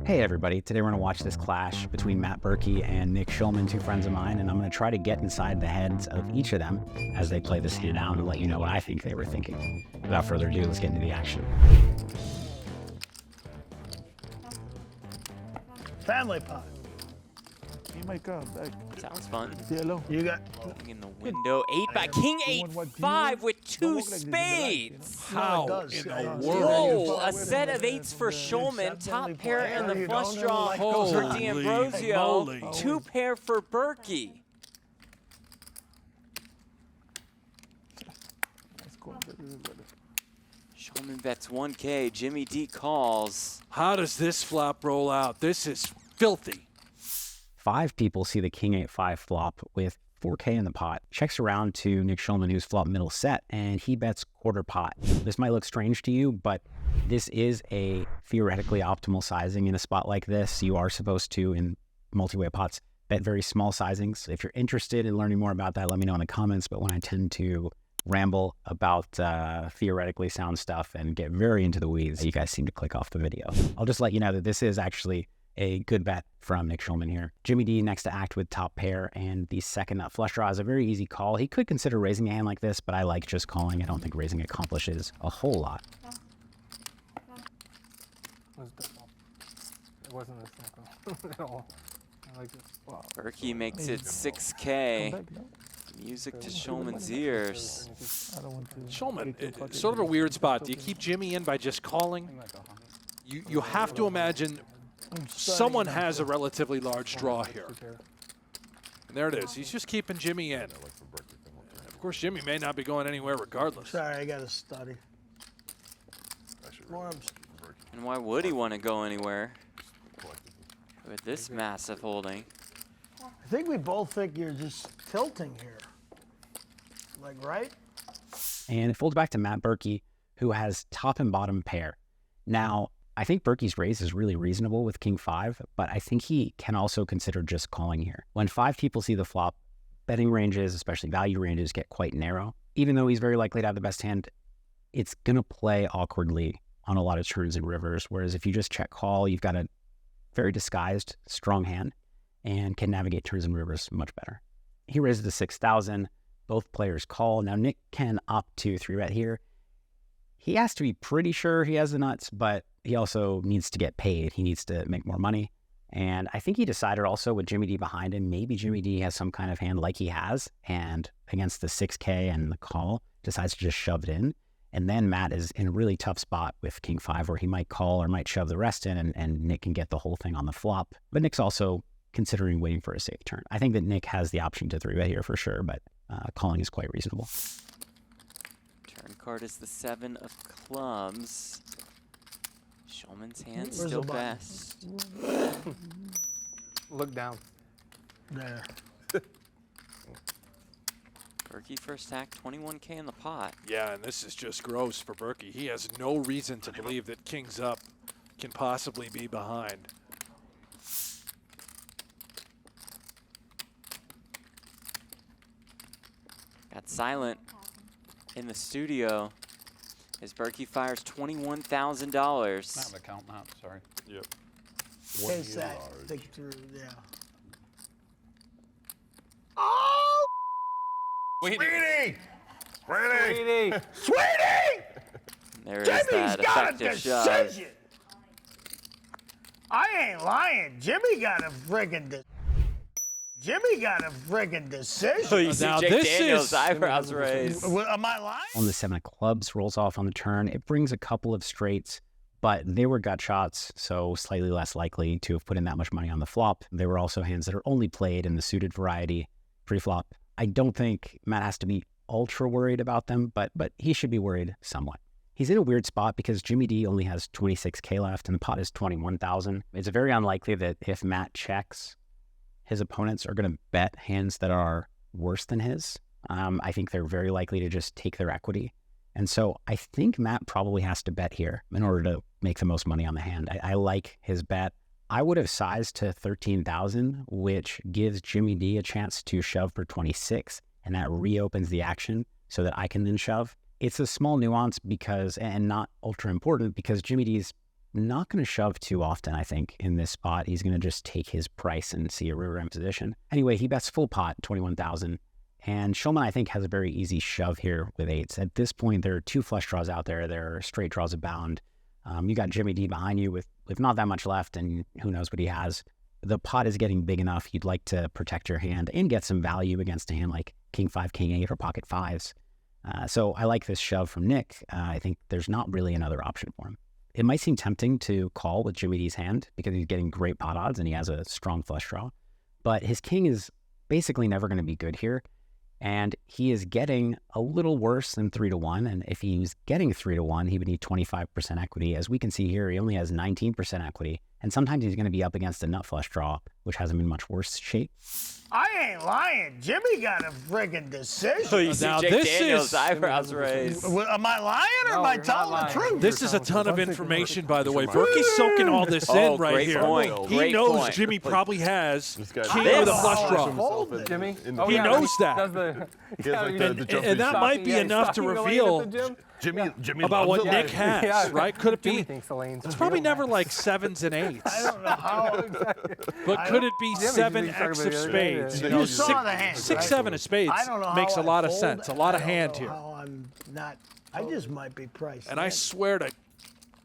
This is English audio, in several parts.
Hey everybody, today we're going to watch this clash between Matt Berkey and Nick Schulman, two friends of mine, and I'm going to try to get inside the heads of each of them as they play this hand out and let you know what I think they were thinking. Without further ado, let's get into the action. Family pot. Oh my God. Sounds fun. Hello. You got In the window, 8 by King 8-5 with two spades. How does. in Yeah, the yeah. world? Oh, a set of 8s for Schulman, top pair and the flush draw for Holy D'Ambrosio, moly. two pair for Berkey. Schulman bets 1K, Jimmy D calls. How does this flop roll out? This is filthy. 5 people see the King 8-5 flop with 4K in the pot. Checks around to Nick Schulman, who's flop middle set, and he bets quarter pot. This might look strange to you, but this is a theoretically optimal sizing in a spot like this. You are supposed to, in multi-way pots, bet very small sizings. If you're interested in learning more about that, let me know in the comments. But when I tend to ramble about theoretically sound stuff and get very into the weeds, you guys seem to click off the video. I'll just let you know that this is actually a good bet from Nick Schulman here. Jimmy D next to act with top pair, and the second nut flush draw is a very easy call. He could consider raising a hand like this, but I like just calling. I don't think raising accomplishes a whole lot. It wasn't a simple at all. I like it. Wow. Berkey makes it 6K. Music to Schulman's ears. Schulman, it's sort of a weird spot. Do you keep Jimmy in by just calling? You have to imagine someone has a relatively large draw here. And there it is. He's just keeping Jimmy in. Of course, Jimmy may not be going anywhere regardless. sorry, I gotta study. And why would he want to go anywhere with this massive holding? I think we both think you're just tilting here. Like, right? And it folds back to Matt Berkey, who has top and bottom pair. Now, I think Berkey's raise is really reasonable with King 5, but I think he can also consider just calling here. When 5 people see the flop, betting ranges, especially value ranges, get quite narrow. Even though he's very likely to have the best hand, it's going to play awkwardly on a lot of turns and rivers, whereas if you just check call, you've got a very disguised, strong hand and can navigate turns and rivers much better. He raises to 6,000. Both players call. Now, Nick can opt to 3-bet here. He has to be pretty sure he has the nuts, but he also needs to get paid. He needs to make more money. And I think he decided also with Jimmy D behind him, maybe Jimmy D has some kind of hand like he has, and against the 6K and the call, decides to just shove it in. And then Matt is in a really tough spot with King 5 where he might call or might shove the rest in, and Nick can get the whole thing on the flop. But Nick's also considering waiting for a safe turn. I think that Nick has the option to 3-bet here for sure, but calling is quite reasonable. Turn card is the 7 of clubs. Schulman's hand Where's still the button? best. Look down. There. Berkey first stack, 21K in the pot. Yeah, and this is just gross for Berkey. He has no reason to believe that King's Up can possibly be behind. Got silent in the studio as Berkey fires $21,000. Not an account, not, sorry. Yep. His that. Think through, yeah. Oh! Sweetie! Sweetie! Sweetie! There is Jimmy's that got a effective shove. decision. I ain't lying. Jimmy got a friggin' decision. Oh, you see Now Jake this Daniels' is- eyebrows raised. Am I lying? On the 7 of clubs rolls off on the turn. It brings a couple of straights, but they were gut shots, so slightly less likely to have put in that much money on the flop. They were also hands that are only played in the suited variety pre-flop. I don't think Matt has to be ultra worried about them, but he should be worried somewhat. He's in a weird spot because Jimmy D only has 26K left and the pot is 21,000. It's very unlikely that if Matt checks, his opponents are going to bet hands that are worse than his. I think they're very likely to just take their equity. And so I think Matt probably has to bet here in order to make the most money on the hand. I like his bet. I would have sized to 13,000, which gives Jimmy D a chance to shove for 26, and that reopens the action so that I can then shove. It's a small nuance because, and not ultra important, because Jimmy D's not going to shove too often, I think, in this spot. He's going to just take his price and see a river in position. Anyway, he bets full pot, 21,000. And Shulman, I think, has a very easy shove here with eights. At this point, there are 2 flush draws out there. There are straight draws abound. You got Jimmy D behind you with not that much left, and who knows what he has. The pot is getting big enough. You'd like to protect your hand and get some value against a hand like King 5, King 8, or pocket 5s. So I like this shove from Nick. I think there's not really another option for him. It might seem tempting to call with Jimmy D's hand because he's getting great pot odds and he has a strong flush draw. But his king is basically never going to be good here. And he is getting a little worse than 3-1. And if he was getting 3-1, he would need 25% equity. As we can see here, he only has 19% equity. And sometimes he's going to be up against a nut flush draw, which has him in much worse shape. I ain't lying. Jimmy got a friggin' decision. So you see Now Jake this Daniels' is- eyebrows raised. Am I lying or am I you're not telling the lying. truth? This is a ton of information, by the way. Berkey's soaking all this Oh, in right great here. point. He Great knows point. Jimmy probably has guy- king This- with a flush draw. Folded. Jimmy? He knows that. Does the, He has, like, the jumping And that shot. might be enough to reveal Jimmy about loves what it. Nick has, right? Could it Jimmy be? thinks the lane's It's probably never like 7s and 8s. I don't know how. But could it be Jimmy's 7 been talking X about of the other day, spades? yeah. You know, You saw the hand, 6, right? 7 of spades I don't know how makes a I lot of fold. sense. A lot of I don't hand know here. how I'm not. I just might be priced. And I in. swear to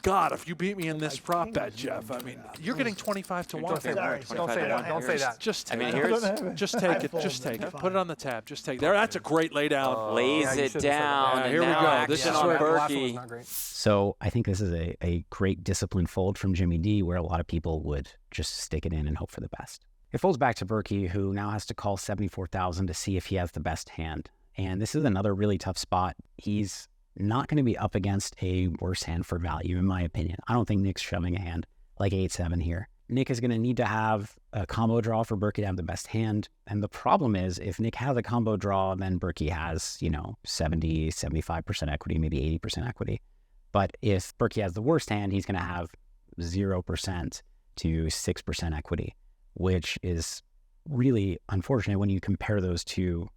God, if you beat me in this prop bet, Jeff, I mean, you're getting 25 to 1. Don't say Sorry, that. sorry. Don't say that. I Don't say that. Just I take mean, it. here's Just I take it. fold, Just take that's it. fine. Put it on the tab. Just take it. There, that's a great lay down. lays Yeah, you it should've said that. down. Yeah, and here we now go. This action is on where- The last one was Berkey. not great. So I think this is a great disciplined fold from Jimmy D, where a lot of people would just stick it in and hope for the best. It folds back to Berkey, who now has to call 74,000 to see if he has the best hand. And this is another really tough spot. He's not going to be up against a worse hand for value, in my opinion. I don't think Nick's shoving a hand like 8-7 here. Nick is going to need to have a combo draw for Berkey to have the best hand. And the problem is, if Nick has a combo draw, then Berkey has, 70, 75% equity, maybe 80% equity. But if Berkey has the worst hand, he's going to have 0% to 6% equity, which is really unfortunate when you compare those two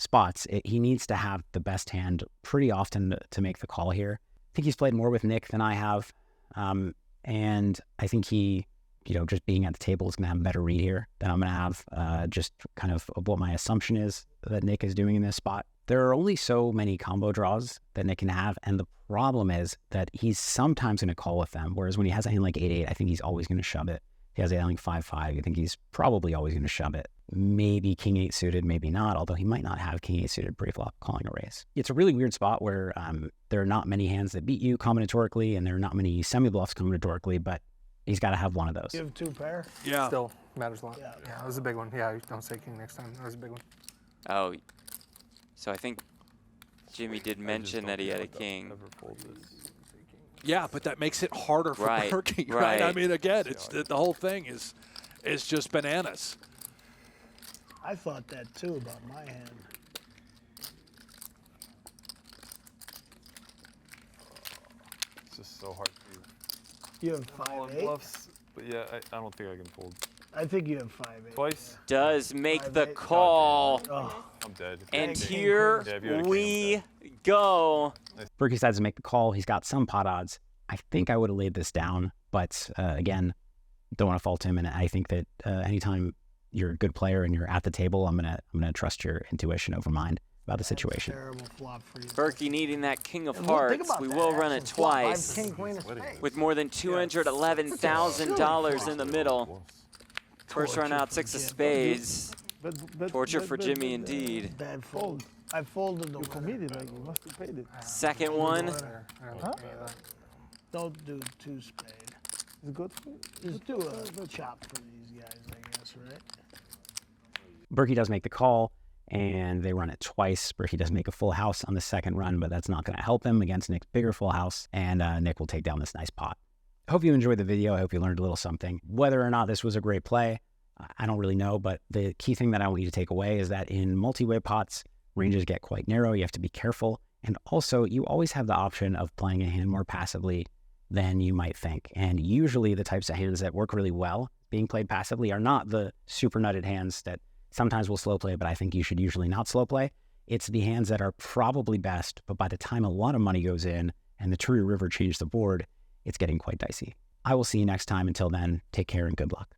spots. He needs to have the best hand pretty often to make the call here. I think he's played more with Nick than I have. And I think he, just being at the table is going to have a better read here than I'm going to have. Just kind of what my assumption is that Nick is doing in this spot. There are only so many combo draws that Nick can have. And the problem is that he's sometimes going to call with them. Whereas when he has a hand like 8-8, I think he's always going to shove it. If he has a hand like 5-5, I think he's probably always going to shove it. Maybe King 8 suited, maybe not, although he might not have King 8 suited pre-flop calling a raise. It's a really weird spot where there are not many hands that beat you combinatorically, and there are not many semi-bluffs combinatorically, but he's got to have one of those. You have 2 pair. Yeah. Still matters a lot. Yeah. Yeah, that was a big one. Yeah, don't say king next time. That was a big one. Oh, so I think Jimmy did mention that he had a king. Yeah, but that makes it harder for Right, Berkey, right? I right. mean, again, it's the whole thing is just bananas. I thought that too about my hand. It's just so hard to You have call in 5-8. bluffs. But yeah, I don't think I can fold I think you have 5-8. twice. Does make the 5-8. call. Oh, I'm dead. And King here Yeah, if you had a king, we go. Berkey decides to make the call. He's got some pot odds. I think I would have laid this down, but again, don't want to fault him. And I think that anytime you're a good player and you're at the table, I'm gonna trust your intuition over mine about the situation. terrible flop for you. Berkey needing that king of And look, think hearts. about We that will run action it flop. I have twice king, queen of spades. with more than $211,000 in the middle. First run out, 6 of spades. Torture for Jimmy indeed. Bad fold. I folded the winner. Second one. There. I don't think any of that. Don't do 2 spade. Is it good? Just do a chop for these guys, I guess, right? Berkey does make the call, and they run it twice. Berkey does make a full house on the second run, but that's not going to help him against Nick's bigger full house, and Nick will take down this nice pot. I hope you enjoyed the video. I hope you learned a little something. Whether or not this was a great play, I don't really know, but the key thing that I want you to take away is that in multi-way pots, ranges get quite narrow. You have to be careful. And also, you always have the option of playing a hand more passively than you might think. And usually the types of hands that work really well being played passively are not the super nutted hands that sometimes will slow play, but I think you should usually not slow play. It's the hands that are probably best, but by the time a lot of money goes in and the True River changed the board, it's getting quite dicey. I will see you next time. Until then, take care and good luck.